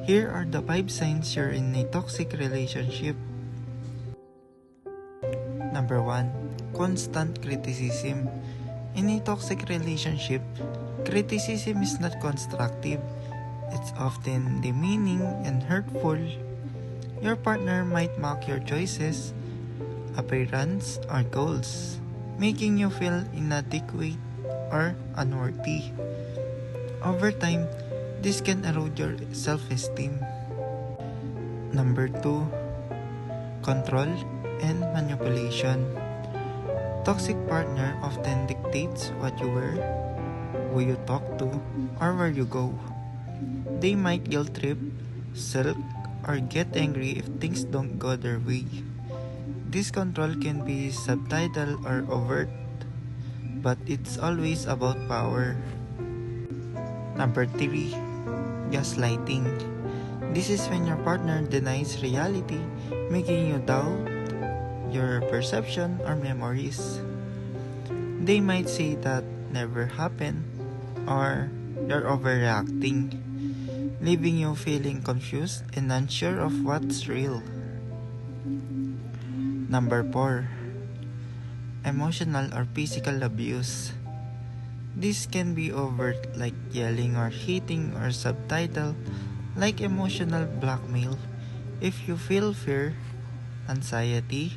Here are the 5 signs you're in a toxic relationship. Number 1. Constant criticism. In a toxic relationship, criticism is not constructive. It's often demeaning and hurtful. Your partner might mock your choices, appearance, or goals, making you feel inadequate or unworthy. Over time, this can erode your self-esteem. Number 2. Control and manipulation. Toxic partner often dictates what you wear, who you talk to, or where you go. They might guilt trip, sulk, or get angry if things don't go their way. This control can be subtle or overt, but it's always about power. Number 3. Gaslighting. This is when your partner denies reality, making you doubt your perception or memories. They might say that never happened or you're overreacting, leaving you feeling confused and unsure of what's real. Number 4. Emotional or physical abuse. This can be overt like yelling or hitting, or subtitle like emotional blackmail. If you feel fear, anxiety,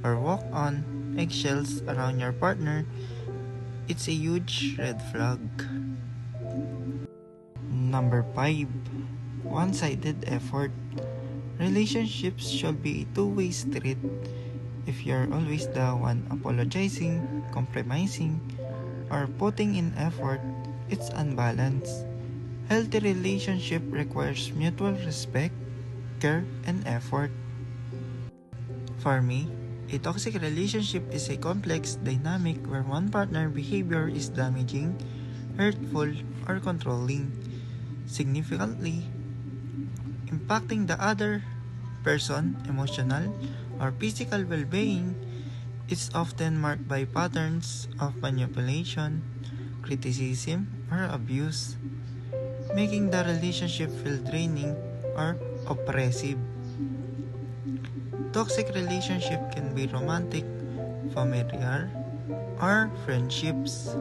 or walk on eggshells around your partner, it's a huge red flag. Number 5. One-sided effort. Relationships should be a two-way street. If you're always the one apologizing, compromising, or putting in effort, it's unbalanced. Healthy relationship requires mutual respect, care, and effort. For me, a toxic relationship is a complex dynamic where one partner behavior is damaging, hurtful, or controlling, significantly impacting the other person emotional or physical well-being. It's often marked by patterns of manipulation, criticism, or abuse, making the relationship feel draining or oppressive. Toxic relationship can be romantic, familiar, or friendships,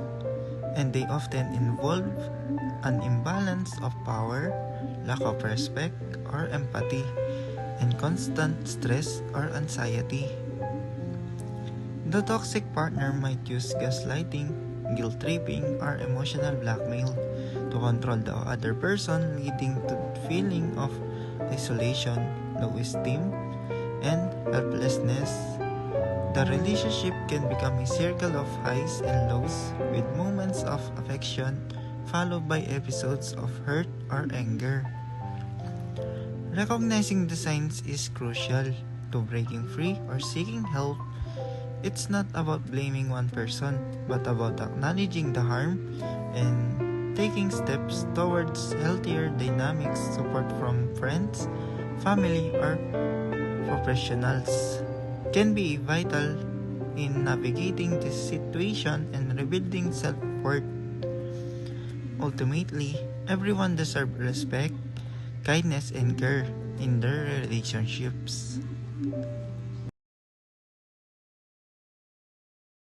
and they often involve an imbalance of power, lack of respect or empathy, and constant stress or anxiety. The toxic partner might use gaslighting, guilt-tripping, or emotional blackmail to control the other person, leading to feeling of isolation, low esteem, and helplessness. The relationship can become a circle of highs and lows, with moments of affection followed by episodes of hurt or anger. Recognizing the signs is crucial to breaking free or seeking help. It's not about blaming one person, but about acknowledging the harm and taking steps towards healthier dynamics. Support from friends, family, or professionals can be vital in navigating this situation and rebuilding self-worth. Ultimately, everyone deserves respect, kindness, and care in their relationships.